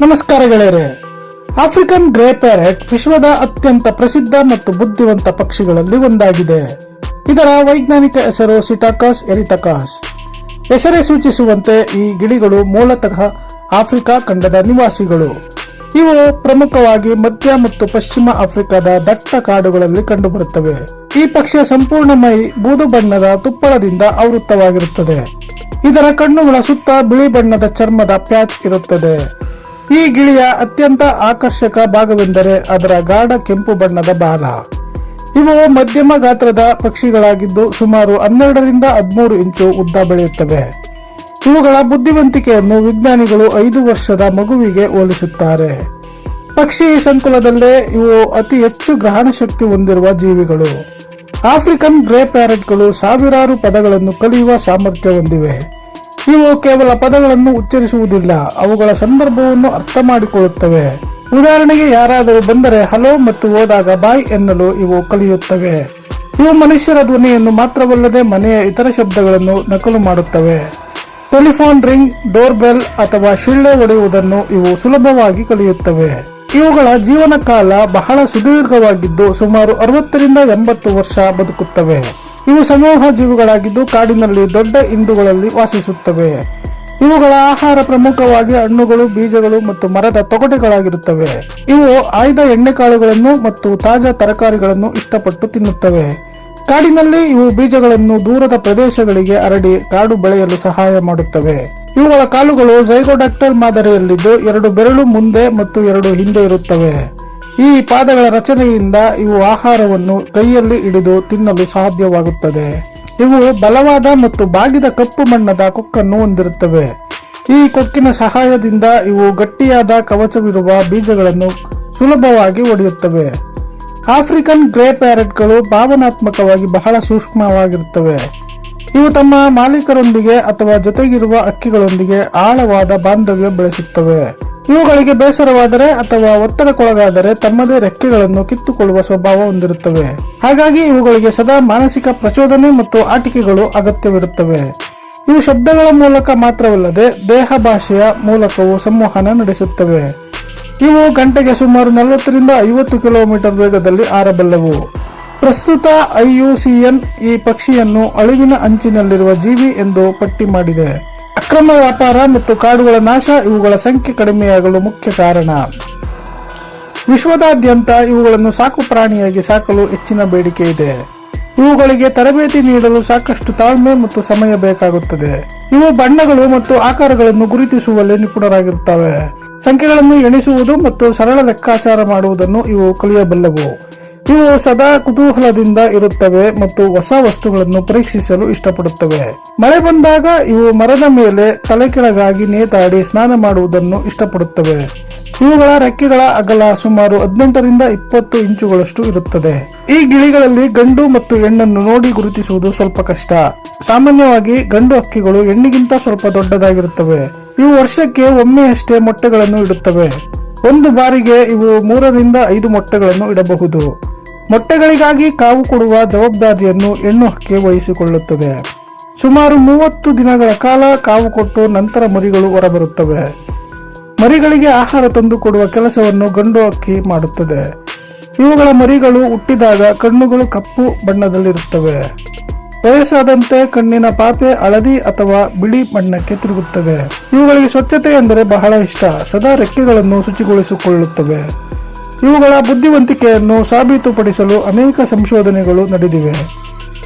ನಮಸ್ಕಾರ ಗೆಳೆಯರೆ. African grey parrot ವಿಶ್ವದ ಅತ್ಯಂತ ಪ್ರಸಿದ್ಧ ಮತ್ತು ಬುದ್ಧಿವಂತ ಪಕ್ಷಿಗಳಲ್ಲಿ ಒಂದಾಗಿದೆ. ಇದರ ವೈಜ್ಞಾನಿಕ ಹೆಸರು ಸಿಟಾಕಸ್ ಎರಿಥಕಸ್. ಹೆಸರೇ ಸೂಚಿಸುವಂತೆ ಈ ಗಿಳಿಗಳು ಮೂಲತಃ ಆಫ್ರಿಕಾ ಖಂಡದ ನಿವಾಸಿಗಳು. ಇವು ಪ್ರಮುಖವಾಗಿ ಮಧ್ಯ ಮತ್ತು ಪಶ್ಚಿಮ ಆಫ್ರಿಕಾದ ದಟ್ಟ ಕಾಡುಗಳಲ್ಲಿ ಕಂಡುಬರುತ್ತವೆ. ಈ ಪಕ್ಷಿಯ ಸಂಪೂರ್ಣ ಮೈ ಬೂದು ಬಣ್ಣದ ತುಪ್ಪಳದಿಂದ ಆವೃತವಾಗಿರುತ್ತದೆ. ಇದರ ಕಣ್ಣುಗಳ ಸುತ್ತ ಬಿಳಿ ಬಣ್ಣದ ಚರ್ಮದ ಪ್ಯಾಚ್ ಇರುತ್ತದೆ. ಈ ಗಿಳಿಯ ಅತ್ಯಂತ ಆಕರ್ಷಕ ಭಾಗವೆಂದರೆ ಅದರ ಗಾಢ ಕೆಂಪು ಬಣ್ಣದ ಬಾಲ. ಇವು ಮಧ್ಯಮ ಗಾತ್ರದ ಪಕ್ಷಿಗಳಾಗಿದ್ದು ಸುಮಾರು 12 ರಿಂದ 13 ಇಂಚು ಉದ್ದ ಬೆಳೆಯುತ್ತವೆ. ಇವುಗಳ ಬುದ್ಧಿವಂತಿಕೆಯನ್ನು ವಿಜ್ಞಾನಿಗಳು 5 ವರ್ಷದ ಮಗುವಿಗೆ ಹೋಲಿಸುತ್ತಾರೆ. ಪಕ್ಷಿ ಸಂಕುಲದಲ್ಲೇ ಇವು ಅತಿ ಹೆಚ್ಚು ಗ್ರಹಣ ಶಕ್ತಿ ಹೊಂದಿರುವ ಜೀವಿಗಳು. ಆಫ್ರಿಕನ್ ಗ್ರೇ ಪ್ಯಾರೆಟ್ಗಳು ಸಾವಿರಾರು ಪದಗಳನ್ನು ಕಲಿಯುವ ಸಾಮರ್ಥ್ಯ ಹೊಂದಿವೆ. ಇವು ಕೇವಲ ಪದಗಳನ್ನು ಉಚ್ಚರಿಸುವುದಿಲ್ಲ, ಅವುಗಳ ಸಂದರ್ಭವನ್ನು ಅರ್ಥ ಮಾಡಿಕೊಳ್ಳುತ್ತವೆ. ಉದಾಹರಣೆಗೆ ಯಾರಾದರೂ ಬಂದರೆ ಹಲೋ ಮತ್ತು ಹೋದಾಗ ಬಾಯ್ ಎನ್ನಲು ಇವು ಕಲಿಯುತ್ತವೆ. ಇವು ಮನುಷ್ಯರ ಧ್ವನಿಯನ್ನು ಮಾತ್ರವಲ್ಲದೆ ಮನೆಯ ಇತರ ಶಬ್ದಗಳನ್ನು ನಕಲು ಮಾಡುತ್ತವೆ. ಟೆಲಿಫೋನ್ ರಿಂಗ್, ಡೋರ್ ಬೆಲ್ ಅಥವಾ ಶಿಳ್ಳೆ ಹೊಡೆಯುವುದನ್ನು ಇವು ಸುಲಭವಾಗಿ ಕಲಿಯುತ್ತವೆ. ಇವುಗಳ ಜೀವನ ಕಾಲ ಬಹಳ ಸುದೀರ್ಘವಾಗಿದ್ದು ಸುಮಾರು 60 ರಿಂದ 80 ವರ್ಷ ಬದುಕುತ್ತವೆ. ಇವು ಸಮೂಹ ಜೀವಿಗಳಾಗಿದ್ದು ಕಾಡಿನಲ್ಲಿ ದೊಡ್ಡ ಹಿಂಡುಗಳಲ್ಲಿ ವಾಸಿಸುತ್ತವೆ. ಇವುಗಳ ಆಹಾರ ಪ್ರಮುಖವಾಗಿ ಹಣ್ಣುಗಳು, ಬೀಜಗಳು ಮತ್ತು ಮರದ ತೊಗಟೆಗಳಾಗಿರುತ್ತವೆ. ಇವು ಆಯ್ದ ಎಣ್ಣೆಕಾಳುಗಳನ್ನು ಮತ್ತು ತಾಜಾ ತರಕಾರಿಗಳನ್ನು ಇಷ್ಟಪಟ್ಟು ತಿನ್ನುತ್ತವೆ. ಕಾಡಿನಲ್ಲಿ ಇವು ಬೀಜಗಳನ್ನು ದೂರದ ಪ್ರದೇಶಗಳಿಗೆ ಹರಡಿ ಕಾಡು ಬೆಳೆಯಲು ಸಹಾಯ ಮಾಡುತ್ತವೆ. ಇವುಗಳ ಕಾಲುಗಳು ಝೈಗೋಡಾಕ್ಟೈಲ್ ಮಾದರಿಯಲ್ಲಿದ್ದು 2 ಬೆರಳು ಮುಂದೆ ಮತ್ತು 2 ಹಿಂದೆ ಇರುತ್ತವೆ. ಈ ಪಾದಗಳ ರಚನೆಯಿಂದ ಇವು ಆಹಾರವನ್ನು ಕೈಯಲ್ಲಿ ಹಿಡಿದು ತಿನ್ನಲು ಸಾಧ್ಯವಾಗುತ್ತದೆ. ಇವು ಬಲವಾದ ಮತ್ತು ಬಾಗಿದ ಕಪ್ಪು ಬಣ್ಣದ ಕೊಕ್ಕನ್ನು ಹೊಂದಿರುತ್ತವೆ. ಈ ಕೊಕ್ಕಿನ ಸಹಾಯದಿಂದ ಇವು ಗಟ್ಟಿಯಾದ ಕವಚವಿರುವ ಬೀಜಗಳನ್ನು ಸುಲಭವಾಗಿ ಒಡೆಯುತ್ತವೆ. ಆಫ್ರಿಕನ್ ಗ್ರೇ ಪ್ಯಾರೆಟ್ಗಳು ಭಾವನಾತ್ಮಕವಾಗಿ ಬಹಳ ಸೂಕ್ಷ್ಮವಾಗಿರುತ್ತವೆ. ಇವು ತಮ್ಮ ಮಾಲೀಕರೊಂದಿಗೆ ಅಥವಾ ಜೊತೆಗಿರುವ ಹಕ್ಕಿಗಳೊಂದಿಗೆ ಆಳವಾದ ಬಾಂಧವ್ಯ ಬೆಳೆಸುತ್ತವೆ. ಇವುಗಳಿಗೆ ಬೇಸರವಾದರೆ ಅಥವಾ ಒತ್ತಡಕ್ಕೊಳಗಾದರೆ ತಮ್ಮದೇ ರೆಕ್ಕೆಗಳನ್ನು ಕಿತ್ತುಕೊಳ್ಳುವ ಸ್ವಭಾವ ಹೊಂದಿರುತ್ತವೆ. ಹಾಗಾಗಿ ಇವುಗಳಿಗೆ ಸದಾ ಮಾನಸಿಕ ಪ್ರಚೋದನೆ ಮತ್ತು ಆಟಿಕೆಗಳು ಅಗತ್ಯವಿರುತ್ತವೆ. ಇವು ಶಬ್ದಗಳ ಮೂಲಕ ಮಾತ್ರವಲ್ಲದೆ ದೇಹ ಭಾಷೆಯ ಮೂಲಕವೂ ಸಂವಹನ ನಡೆಸುತ್ತವೆ. ಇವು ಗಂಟೆಗೆ ಸುಮಾರು 40 ರಿಂದ 50 ಕಿಲೋಮೀಟರ್ ವೇಗದಲ್ಲಿ ಹಾರಬಲ್ಲವು. ಪ್ರಸ್ತುತ IUCN ಈ ಪಕ್ಷಿಯನ್ನು ಅಳಿವಿನ ಅಂಚಿನಲ್ಲಿರುವ ಜೀವಿ ಎಂದು ಪಟ್ಟಿ ಮಾಡಿದೆ. ಅಕ್ರಮ ವ್ಯಾಪಾರ ಮತ್ತು ಕಾಡುಗಳ ನಾಶ ಇವುಗಳ ಸಂಖ್ಯೆ ಕಡಿಮೆಯಾಗಲು ಮುಖ್ಯ ಕಾರಣ. ವಿಶ್ವದಾದ್ಯಂತ ಇವುಗಳನ್ನು ಸಾಕು ಪ್ರಾಣಿಯಾಗಿ ಸಾಕಲು ಹೆಚ್ಚಿನ ಬೇಡಿಕೆ ಇದೆ. ಇವುಗಳಿಗೆ ತರಬೇತಿ ನೀಡಲು ಸಾಕಷ್ಟು ತಾಳ್ಮೆ ಮತ್ತು ಸಮಯ ಬೇಕಾಗುತ್ತದೆ. ಇವು ಬಣ್ಣಗಳು ಮತ್ತು ಆಕಾರಗಳನ್ನು ಗುರುತಿಸುವಲ್ಲಿ ನಿಪುಣರಾಗಿರುತ್ತವೆ. ಸಂಖ್ಯೆಗಳನ್ನು ಎಣಿಸುವುದು ಮತ್ತು ಸರಳ ಲೆಕ್ಕಾಚಾರ ಮಾಡುವುದನ್ನು ಇವು ಕಲಿಯಬಲ್ಲವು. ಇವು ಸದಾ ಕುತೂಹಲದಿಂದ ಇರುತ್ತವೆ ಮತ್ತು ಹೊಸ ವಸ್ತುಗಳನ್ನು ಪರೀಕ್ಷಿಸಲು ಇಷ್ಟಪಡುತ್ತವೆ. ಮಳೆ ಬಂದಾಗ ಇವು ಮರದ ಮೇಲೆ ತಲೆ ಕೆಳಗಾಗಿ ನೇತಾಡಿ ಸ್ನಾನ ಮಾಡುವುದನ್ನು ಇಷ್ಟಪಡುತ್ತವೆ. ಇವುಗಳ ರೆಕ್ಕೆಗಳ ಅಗಲ ಸುಮಾರು 18 ರಿಂದ 20 ಇಂಚುಗಳಷ್ಟು ಇರುತ್ತದೆ. ಈ ಗಿಳಿಗಳಲ್ಲಿ ಗಂಡು ಮತ್ತು ಹೆಣ್ಣನ್ನು ನೋಡಿ ಗುರುತಿಸುವುದು ಸ್ವಲ್ಪ ಕಷ್ಟ. ಸಾಮಾನ್ಯವಾಗಿ ಗಂಡು ಹಕ್ಕಿಗಳು ಹೆಣ್ಣಿಗಿಂತ ಸ್ವಲ್ಪ ದೊಡ್ಡದಾಗಿರುತ್ತವೆ. ಇವು ವರ್ಷಕ್ಕೆ ಒಮ್ಮೆಯಷ್ಟೇ ಮೊಟ್ಟೆಗಳನ್ನು ಇಡುತ್ತವೆ. ಒಂದು ಬಾರಿಗೆ ಇವು 3 ರಿಂದ 5 ಮೊಟ್ಟೆಗಳನ್ನು ಇಡಬಹುದು. ಮೊಟ್ಟೆಗಳಿಗಾಗಿ ಕಾವು ಕೊಡುವ ಜವಾಬ್ದಾರಿಯನ್ನು ಹೆಣ್ಣು ಹಕ್ಕಿ ವಹಿಸಿಕೊಳ್ಳುತ್ತದೆ. ಸುಮಾರು 30 ದಿನಗಳ ಕಾಲ ಕಾವು ಕೊಟ್ಟು ನಂತರ ಮರಿಗಳು ಹೊರಬರುತ್ತವೆ. ಮರಿಗಳಿಗೆ ಆಹಾರ ತಂದು ಕೊಡುವ ಕೆಲಸವನ್ನು ಗಂಡು ಹಕ್ಕಿ ಮಾಡುತ್ತದೆ. ಇವುಗಳ ಮರಿಗಳು ಹುಟ್ಟಿದಾಗ ಕಣ್ಣುಗಳು ಕಪ್ಪು ಬಣ್ಣದಲ್ಲಿರುತ್ತವೆ. ವಯಸ್ಸಾದಂತೆ ಕಣ್ಣಿನ ಪಾಪೆ ಹಳದಿ ಅಥವಾ ಬಿಳಿ ಬಣ್ಣಕ್ಕೆ ತಿರುಗುತ್ತದೆ. ಇವುಗಳಿಗೆ ಸ್ವಚ್ಛತೆ ಎಂದರೆ ಬಹಳ ಇಷ್ಟ. ಸದಾ ರೆಕ್ಕೆಗಳನ್ನು ಶುಚಿಗೊಳಿಸಿಕೊಳ್ಳುತ್ತವೆ. ಇವುಗಳ ಬುದ್ಧಿವಂತಿಕೆಯನ್ನು ಸಾಬೀತುಪಡಿಸಲು ಅನೇಕ ಸಂಶೋಧನೆಗಳು ನಡೆದಿವೆ.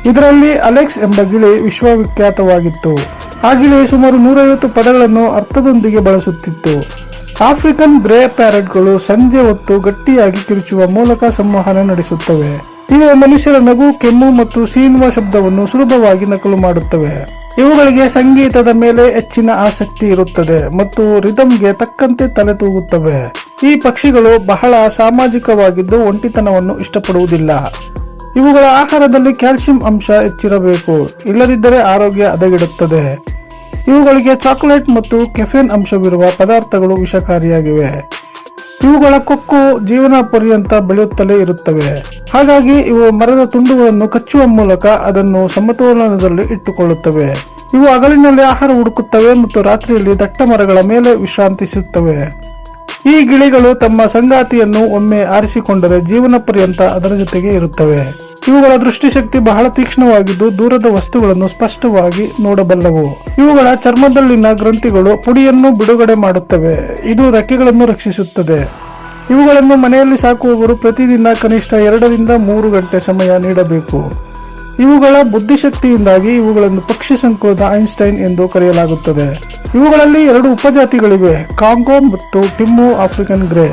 ಇದರಲ್ಲಿ ಅಲೆಕ್ಸ್ ಎಂಬ ಗಿಳಿ ವಿಶ್ವವಿಖ್ಯಾತವಾಗಿತ್ತು. ಆ ಗಿಳಿ ಸುಮಾರು 150 ಪದಗಳನ್ನು ಅರ್ಥದೊಂದಿಗೆ ಬಳಸುತ್ತಿತ್ತು. ಆಫ್ರಿಕನ್ ಗ್ರೇ ಪ್ಯಾರೆಟ್ಗಳು ಸಂಜೆ ಹೊತ್ತು ಗಟ್ಟಿಯಾಗಿ ಕಿರುಚುವ ಮೂಲಕ ಸಂವಹನ ನಡೆಸುತ್ತವೆ. ಇವು ಮನುಷ್ಯರ ನಗು, ಕೆಮ್ಮು ಮತ್ತು ಸೀನುವ ಶಬ್ದವನ್ನು ಸುಲಭವಾಗಿ ನಕಲು ಮಾಡುತ್ತವೆ. ಇವುಗಳಿಗೆ ಸಂಗೀತದ ಮೇಲೆ ಹೆಚ್ಚಿನ ಆಸಕ್ತಿ ಇರುತ್ತದೆ ಮತ್ತು ರಿದಮ್ಗೆ ತಕ್ಕಂತೆ ತಲೆ ತೂಗುತ್ತವೆ. ಈ ಪಕ್ಷಿಗಳು ಬಹಳ ಸಾಮಾಜಿಕವಾಗಿದ್ದು ಒಂಟಿತನವನ್ನು ಇಷ್ಟಪಡುವುದಿಲ್ಲ. ಇವುಗಳ ಆಹಾರದಲ್ಲಿ ಕ್ಯಾಲ್ಸಿಯಂ ಅಂಶ ಹೆಚ್ಚಿರಬೇಕು, ಇಲ್ಲದಿದ್ದರೆ ಆರೋಗ್ಯ ಹದಗೆಡುತ್ತದೆ. ಇವುಗಳಿಗೆ ಚಾಕೊಲೇಟ್ ಮತ್ತು ಕೆಫೆನ್ ಅಂಶವಿರುವ ಪದಾರ್ಥಗಳು ವಿಷಕಾರಿಯಾಗಿವೆ. ಇವುಗಳ ಕೊಕ್ಕು ಜೀವನ ಪರ್ಯಂತ ಬೆಳೆಯುತ್ತಲೇ ಇರುತ್ತವೆ. ಹಾಗಾಗಿ ಇವು ಮರದ ತುಂಡುಗಳನ್ನು ಕಚ್ಚುವ ಮೂಲಕ ಅದನ್ನು ಸಮತೋಲನದಲ್ಲಿ ಇಟ್ಟುಕೊಳ್ಳುತ್ತವೆ. ಇವು ಹಗಲಿನಲ್ಲಿ ಆಹಾರ ಹುಡುಕುತ್ತವೆ ಮತ್ತು ರಾತ್ರಿಯಲ್ಲಿ ದಟ್ಟ ಮರಗಳ ಮೇಲೆ ವಿಶ್ರಾಂತಿಸುತ್ತವೆ. ಈ ಗಿಳಿಗಳು ತಮ್ಮ ಸಂಗಾತಿಯನ್ನು ಒಮ್ಮೆ ಆರಿಸಿಕೊಂಡರೆ ಜೀವನ ಪರ್ಯಂತ ಅದರ ಜೊತೆಗೆ ಇರುತ್ತವೆ. ಇವುಗಳ ದೃಷ್ಟಿಶಕ್ತಿ ಬಹಳ ತೀಕ್ಷ್ಣವಾಗಿದ್ದು ದೂರದ ವಸ್ತುಗಳನ್ನು ಸ್ಪಷ್ಟವಾಗಿ ನೋಡಬಲ್ಲವು. ಇವುಗಳ ಚರ್ಮದಲ್ಲಿನ ಗ್ರಂಥಿಗಳು ಪುಡಿಯನ್ನು ಬಿಡುಗಡೆ ಮಾಡುತ್ತವೆ. ಇದು ರೆಕ್ಕೆಗಳನ್ನು ರಕ್ಷಿಸುತ್ತದೆ. ಇವುಗಳನ್ನು ಮನೆಯಲ್ಲಿ ಸಾಕುವವರು ಪ್ರತಿದಿನ ಕನಿಷ್ಠ 2 ರಿಂದ 3 ಗಂಟೆ ಸಮಯ ನೀಡಬೇಕು. ಇವುಗಳ ಬುದ್ಧಿಶಕ್ತಿಯಿಂದಾಗಿ ಇವುಗಳನ್ನು ಪಕ್ಷಿ ಸಂಕುಲದ ಐನ್ಸ್ಟೈನ್ ಎಂದು ಕರೆಯಲಾಗುತ್ತದೆ. ಇವುಗಳಲ್ಲಿ 2 ಉಪಜಾತಿಗಳಿವೆ, ಕಾಂಗೋ ಮತ್ತು ಟಿಮ್ಮೋ ಆಫ್ರಿಕನ್ ಗ್ರೇ.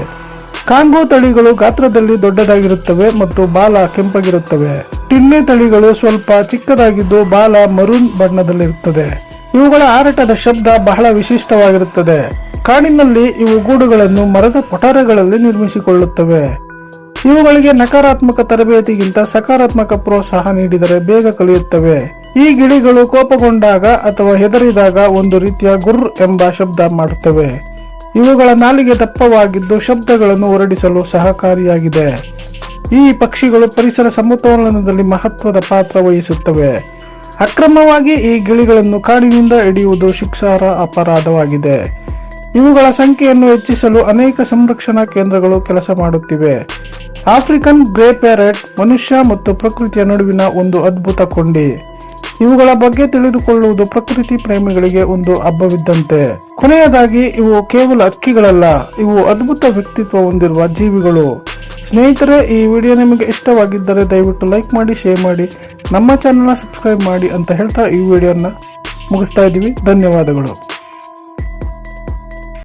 ಕಾಂಗೋ ತಳಿಗಳು ಗಾತ್ರದಲ್ಲಿ ದೊಡ್ಡದಾಗಿರುತ್ತವೆ ಮತ್ತು ಬಾಲ ಕೆಂಪಗಿರುತ್ತವೆ. ಟಿಮ್ಮೆ ತಳಿಗಳು ಸ್ವಲ್ಪ ಚಿಕ್ಕದಾಗಿದ್ದು ಬಾಲ ಮರೂನ್ ಬಣ್ಣದಲ್ಲಿರುತ್ತದೆ. ಇವುಗಳ ಹಾರಾಟದ ಶಬ್ದ ಬಹಳ ವಿಶಿಷ್ಟವಾಗಿರುತ್ತದೆ. ಕಾಡಿನಲ್ಲಿ ಇವು ಗೂಡುಗಳನ್ನು ಮರದ ಪೊಟರೆಗಳಲ್ಲಿ ನಿರ್ಮಿಸಿಕೊಳ್ಳುತ್ತವೆ. ಇವುಗಳಿಗೆ ನಕಾರಾತ್ಮಕ ತರಬೇತಿಗಿಂತ ಸಕಾರಾತ್ಮಕ ಪ್ರೋತ್ಸಾಹ ನೀಡಿದರೆ ಬೇಗ ಕಲಿಯುತ್ತವೆ. ಈ ಗಿಳಿಗಳು ಕೋಪಗೊಂಡಾಗ ಅಥವಾ ಹೆದರಿದಾಗ ಒಂದು ರೀತಿಯ ಗುರ್ ಎಂಬ ಶಬ್ದ ಮಾಡುತ್ತವೆ. ಇವುಗಳ ನಾಲಿಗೆ ದಪ್ಪವಾಗಿದ್ದು ಶಬ್ದಗಳನ್ನು ಹೊರಡಿಸಲು ಸಹಕಾರಿಯಾಗಿದೆ. ಈ ಪಕ್ಷಿಗಳು ಪರಿಸರ ಸಮತೋಲನದಲ್ಲಿ ಮಹತ್ವದ ಪಾತ್ರ ವಹಿಸುತ್ತವೆ. ಅಕ್ರಮವಾಗಿ ಈ ಗಿಳಿಗಳನ್ನು ಕಾಡಿನಿಂದ ಹಿಡಿಯುವುದು ಶಿಕ್ಷಾರ್ಹ ಅಪರಾಧವಾಗಿದೆ. ಇವುಗಳ ಸಂಖ್ಯೆಯನ್ನು ಹೆಚ್ಚಿಸಲು ಅನೇಕ ಸಂರಕ್ಷಣಾ ಕೇಂದ್ರಗಳು ಕೆಲಸ ಮಾಡುತ್ತಿವೆ. ಆಫ್ರಿಕನ್ ಗ್ರೇ ಪ್ಯಾರೆಟ್ ಮನುಷ್ಯ ಮತ್ತು ಪ್ರಕೃತಿಯ ನಡುವಿನ ಒಂದು ಅದ್ಭುತ ಕೊಂಡಿ. ಇವುಗಳ ಬಗ್ಗೆ ತಿಳಿದುಕೊಳ್ಳುವುದು ಪ್ರಕೃತಿ ಪ್ರೇಮಿಗಳಿಗೆ ಒಂದು ಹಬ್ಬವಿದ್ದಂತೆ. ಕೊನೆಯದಾಗಿ ಇವು ಕೇವಲ ಹಕ್ಕಿಗಳಲ್ಲ, ಇವು ಅದ್ಭುತ ವ್ಯಕ್ತಿತ್ವ ಹೊಂದಿರುವ ಜೀವಿಗಳು. ಸ್ನೇಹಿತರೆ, ಈ ವಿಡಿಯೋ ನಿಮಗೆ ಇಷ್ಟವಾಗಿದ್ದರೆ ದಯವಿಟ್ಟು ಲೈಕ್ ಮಾಡಿ, ಶೇರ್ ಮಾಡಿ, ನಮ್ಮ ಚಾನೆಲ್ನ ಸಬ್ಸ್ಕ್ರೈಬ್ ಮಾಡಿ ಅಂತ ಹೇಳ್ತಾ ಈ ವಿಡಿಯೋನ ಮುಗಿಸ್ತಾ ಇದ್ದೀವಿ. ಧನ್ಯವಾದಗಳು.